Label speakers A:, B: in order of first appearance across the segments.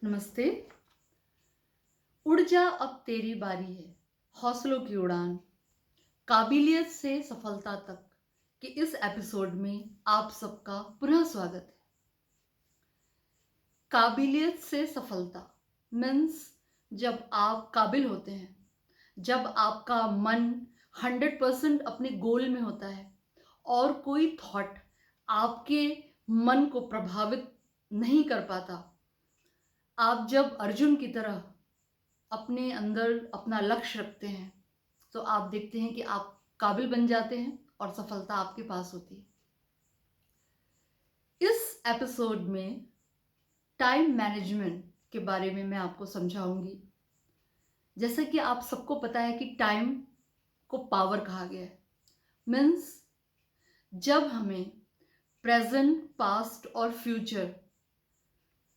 A: नमस्ते। उड़ जा अब तेरी बारी है, हौसलों की उड़ान, काबिलियत से सफलता तक के इस एपिसोड में आप सबका पुनः स्वागत है। काबिलियत से सफलता मीन्स जब आप काबिल होते हैं, जब आपका मन 100% अपने गोल में होता है और कोई थॉट आपके मन को प्रभावित नहीं कर पाता, आप जब अर्जुन की तरह अपने अंदर अपना लक्ष्य रखते हैं तो आप देखते हैं कि आप काबिल बन जाते हैं और सफलता आपके पास होती है। इस एपिसोड में टाइम मैनेजमेंट के बारे में मैं आपको समझाऊंगी। जैसा कि आप सबको पता है कि टाइम को पावर कहा गया है। मीन्स जब हमें प्रेजेंट, पास्ट और फ्यूचर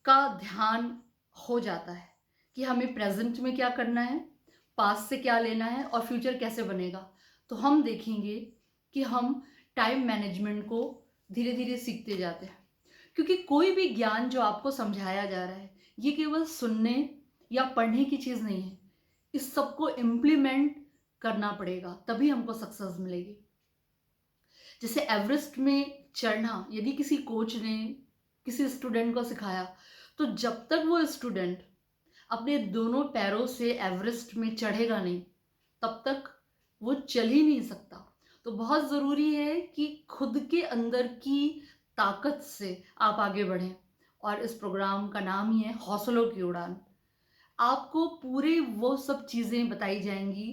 A: का ध्यान हो जाता है कि हमें प्रेजेंट में क्या करना है, पास्ट से क्या लेना है और फ्यूचर कैसे बनेगा, तो हम देखेंगे कि हम टाइम मैनेजमेंट को धीरे धीरे सीखते जाते हैं। क्योंकि कोई भी ज्ञान जो आपको समझाया जा रहा है ये केवल सुनने या पढ़ने की चीज़ नहीं है। इस सबको इम्प्लीमेंट करना पड़ेगा, तभी हमको सक्सेस मिलेगी। जैसे एवरेस्ट में चढ़ना, यदि किसी कोच ने किसी स्टूडेंट को सिखाया तो जब तक वो स्टूडेंट अपने दोनों पैरों से एवरेस्ट में चढ़ेगा नहीं, तब तक वो चल ही नहीं सकता। तो बहुत ज़रूरी है कि खुद के अंदर की ताकत से आप आगे बढ़ें। और इस प्रोग्राम का नाम ही है हौसलों की उड़ान। आपको पूरे वो सब चीज़ें बताई जाएंगी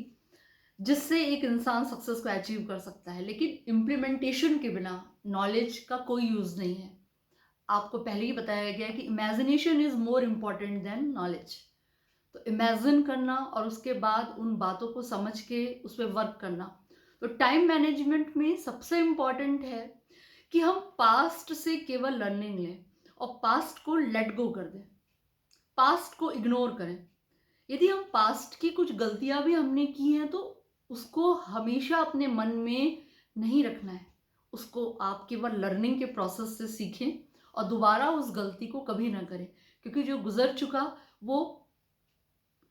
A: जिससे एक इंसान सक्सेस को अचीव कर सकता है, लेकिन इम्प्लीमेंटेशन के बिना नॉलेज का कोई यूज़ नहीं है। आपको पहले ही बताया गया है कि imagination is more important than knowledge. तो इमेजिन करना और उसके बाद उन बातों को समझ के उस पर वर्क करना। तो टाइम मैनेजमेंट में सबसे इम्पॉर्टेंट है कि हम पास्ट से केवल लर्निंग लें और पास्ट को लेट गो कर दें, पास्ट को इग्नोर करें। यदि हम पास्ट की कुछ गलतियां भी हमने की हैं तो उसको हमेशा अपने मन में नहीं रखना है। उसको आप केवल लर्निंग के प्रोसेस से सीखें और दोबारा उस गलती को कभी ना करें, क्योंकि जो गुजर चुका वो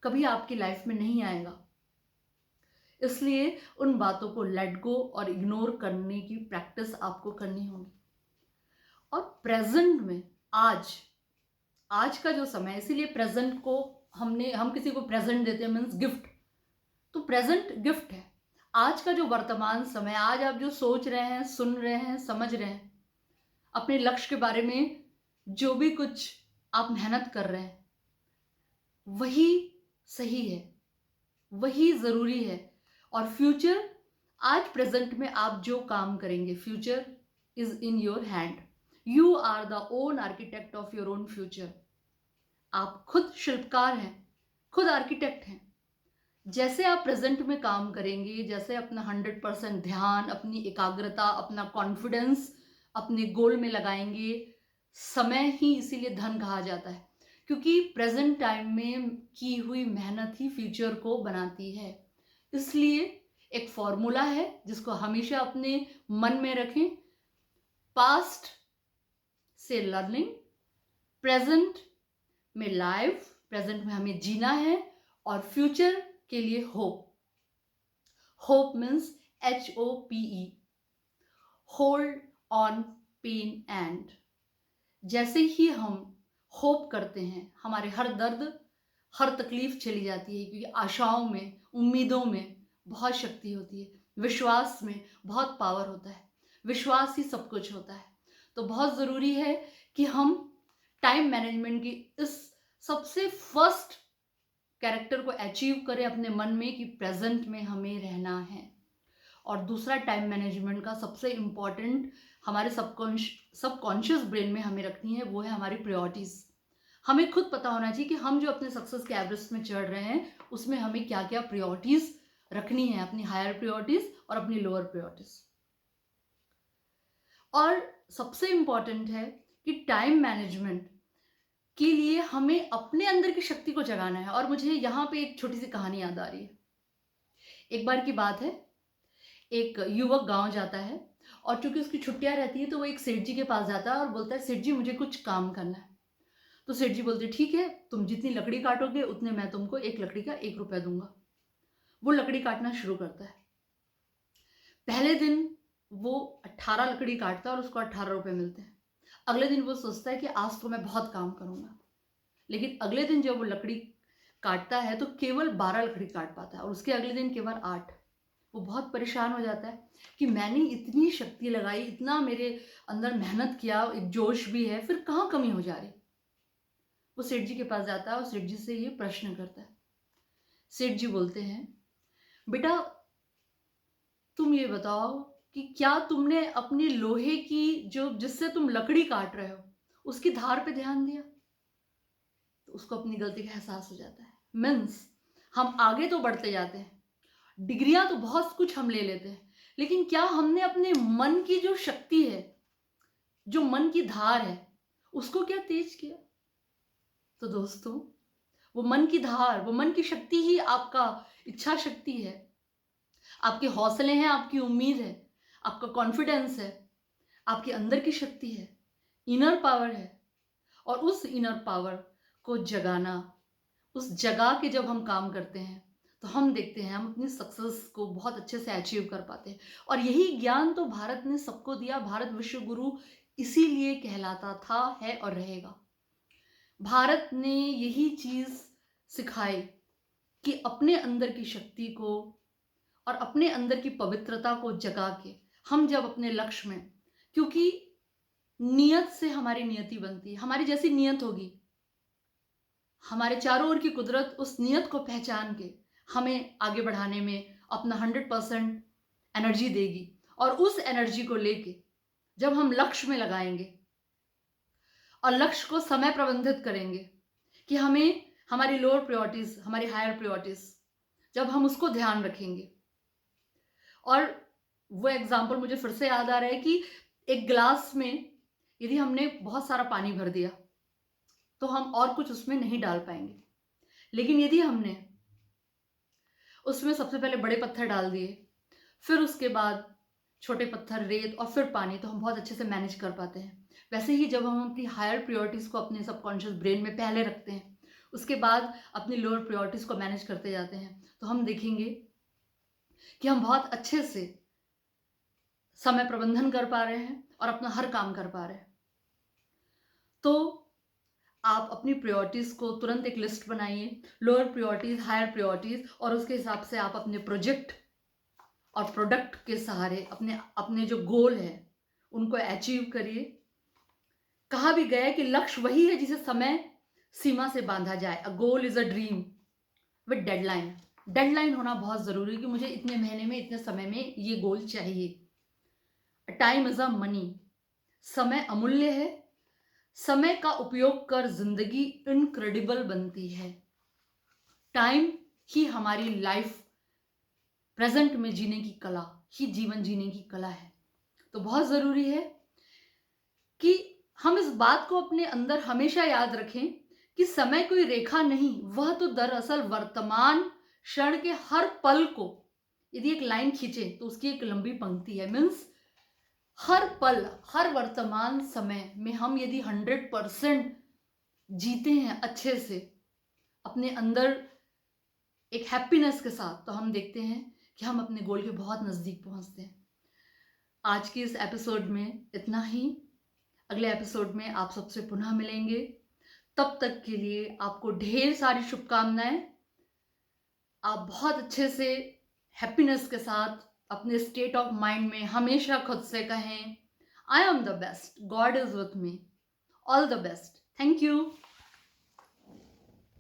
A: कभी आपकी लाइफ में नहीं आएगा। इसलिए उन बातों को लेट गो और इग्नोर करने की प्रैक्टिस आपको करनी होगी। और प्रेजेंट में आज का जो समय है, इसीलिए प्रेजेंट को हम किसी को प्रेजेंट देते हैं मीन्स गिफ्ट। तो प्रेजेंट गिफ्ट है। आज का जो वर्तमान समय, आज आप जो सोच रहे हैं, सुन रहे हैं, समझ रहे हैं, अपने लक्ष्य के बारे में जो भी कुछ आप मेहनत कर रहे हैं, वही सही है, वही ज़रूरी है। और फ्यूचर, आज प्रेजेंट में आप जो काम करेंगे, future is in your hand. You are the own architect of your own future. आप खुद शिल्पकार हैं, खुद आर्किटेक्ट हैं। जैसे आप प्रेजेंट में काम करेंगे, जैसे अपना 100% ध्यान, अपनी एकाग्रता, अपना कॉन्फिडेंस अपने गोल में लगाएंगे। समय ही इसीलिए धन कहा जाता है, क्योंकि प्रेजेंट टाइम में की हुई मेहनत ही फ्यूचर को बनाती है। इसलिए एक फॉर्मूला है जिसको हमेशा अपने मन में रखें। पास्ट से लर्निंग, प्रेजेंट में लाइफ, प्रेजेंट में हमें जीना है, और फ्यूचर के लिए hope. Hope means HOPE, hold on pain end. जैसे ही हम होप करते हैं, हमारे हर दर्द, हर तकलीफ चली जाती है, क्योंकि आशाओं में, उम्मीदों में बहुत शक्ति होती है। विश्वास में बहुत पावर होता है। विश्वास ही सब कुछ होता है। तो बहुत ज़रूरी है कि हम टाइम मैनेजमेंट की इस सबसे फर्स्ट कैरेक्टर को अचीव करें अपने मन में कि प्रेजेंट में हमें रहना है। और दूसरा टाइम मैनेजमेंट का सबसे इम्पॉर्टेंट हमारे सबकॉन्शियस ब्रेन में हमें रखनी है, वो है हमारी प्रायोरिटीज़। हमें खुद पता होना चाहिए कि हम जो अपने सक्सेस के एवरेस्ट में चढ़ रहे हैं उसमें हमें क्या क्या प्रायोरिटीज़ रखनी है, अपनी हायर प्रायोरिटीज़ और अपनी लोअर प्रायोरिटीज़। और सबसे इम्पॉर्टेंट है कि टाइम मैनेजमेंट के लिए हमें अपने अंदर की शक्ति को जगाना है। और मुझे यहाँ पे एक छोटी सी कहानी याद आ रही है। एक बार की बात है, एक युवक गांव जाता है और चूंकि उसकी छुट्टियां रहती है तो वो एक सेठ जी के पास जाता है और बोलता है, सेठ जी मुझे कुछ काम करना है। तो सेठ जी बोलते ठीक है, तुम जितनी लकड़ी काटोगे उतने मैं तुमको एक लकड़ी का 1 रुपया दूंगा। वो लकड़ी काटना शुरू करता है। पहले दिन वो 18 लकड़ी काटता है और उसको 18 रुपये मिलते हैं। अगले दिन वो सोचता है कि आज तो मैं बहुत काम करूंगा, लेकिन अगले दिन जब वो लकड़ी काटता है तो केवल 12 लकड़ी काट पाता है और उसके अगले दिन केवल 8। वो बहुत परेशान हो जाता है कि मैंने इतनी शक्ति लगाई, इतना मेरे अंदर मेहनत किया, एक जोश भी है, फिर कहाँ कमी हो जा रही। वो सेठ जी के पास जाता है और सेठ जी से ये प्रश्न करता है। सेठ जी बोलते हैं, बेटा तुम ये बताओ कि क्या तुमने अपनी लोहे की जो जिससे तुम लकड़ी काट रहे हो उसकी धार पे ध्यान दिया। तो उसको अपनी गलती का एहसास हो जाता है। मीन्स हम आगे तो बढ़ते जाते हैं, डिग्रियां तो बहुत कुछ हम ले लेते हैं, लेकिन क्या हमने अपने मन की जो शक्ति है, जो मन की धार है, उसको क्या तेज किया। तो दोस्तों वो मन की धार, वो मन की शक्ति ही आपका इच्छा शक्ति है, आपके हौसले हैं, आपकी उम्मीद है, आपका कॉन्फिडेंस है, आपके अंदर की शक्ति है, इनर पावर है। और उस इनर पावर को जगाना, उस जगा के जब हम काम करते हैं तो हम देखते हैं हम अपनी सक्सेस को बहुत अच्छे से अचीव कर पाते हैं। और यही ज्ञान तो भारत ने सबको दिया। भारत विश्व गुरु इसीलिए कहलाता था, है और रहेगा। भारत ने यही चीज सिखाई कि अपने अंदर की शक्ति को और अपने अंदर की पवित्रता को जगा के हम जब अपने लक्ष्य में, क्योंकि नियत से हमारी नियति बनती है, हमारी जैसी नियत होगी, हमारे चारों ओर की कुदरत उस नियत को पहचान के हमें आगे बढ़ाने में अपना 100% एनर्जी देगी। और उस एनर्जी को लेके जब हम लक्ष्य में लगाएंगे और लक्ष्य को समय प्रबंधित करेंगे कि हमें हमारी लोअर प्रायोरिटीज, हमारी हायर प्रायोरिटीज, जब हम उसको ध्यान रखेंगे। और वो एग्जाम्पल मुझे फिर से याद आ रहा है कि एक ग्लास में यदि हमने बहुत सारा पानी भर दिया तो हम और कुछ उसमें नहीं डाल पाएंगे, लेकिन यदि हमने उसमें सबसे पहले बड़े पत्थर डाल दिए, फिर उसके बाद छोटे पत्थर, रेत और फिर पानी, तो हम बहुत अच्छे से मैनेज कर पाते हैं। वैसे ही जब हम अपनी हायर प्रायोरिटीज को अपने सबकॉन्शियस ब्रेन में पहले रखते हैं, उसके बाद अपनी लोअर प्रायोरिटीज को मैनेज करते जाते हैं, तो हम देखेंगे कि हम बहुत अच्छे से समय प्रबंधन कर पा रहे हैं और अपना हर काम कर पा रहे हैं। तो आप अपनी प्रायोरिटीज को तुरंत एक लिस्ट बनाइए, लोअर प्रायोरिटीज, हायर प्रायोरिटीज, और उसके हिसाब से आप अपने प्रोजेक्ट और प्रोडक्ट के सहारे अपने अपने जो गोल है उनको अचीव करिए। कहा भी गया है कि लक्ष्य वही है जिसे समय सीमा से बांधा जाए। A goal is a dream with deadline. Deadline होना बहुत जरूरी है कि मुझे इतने महीने में, इतने समय में ये गोल चाहिए। Time is a money. समय अमूल्य है। समय का उपयोग कर जिंदगी इनक्रेडिबल बनती है। टाइम ही हमारी लाइफ प्रेजेंट में जीने की कला, ही जीवन जीने की कला है। तो बहुत जरूरी है कि हम इस बात को अपने अंदर हमेशा याद रखें कि समय कोई रेखा नहीं, वह तो दरअसल वर्तमान क्षण के हर पल को यदि एक लाइन खींचे तो उसकी एक लंबी पंक्ति है। मीन्स हर पल, हर वर्तमान समय में हम यदि 100% जीते हैं अच्छे से अपने अंदर एक हैप्पीनेस के साथ, तो हम देखते हैं कि हम अपने गोल के बहुत नजदीक पहुंचते हैं। आज की इस एपिसोड में इतना ही। अगले एपिसोड में आप सबसे पुनः मिलेंगे। तब तक के लिए आपको ढेर सारी शुभकामनाएं। आप बहुत अच्छे से हैप्पीनेस के साथ अपने स्टेट ऑफ माइंड में हमेशा खुद से कहें, I am the best, God is with me, all the best, thank you.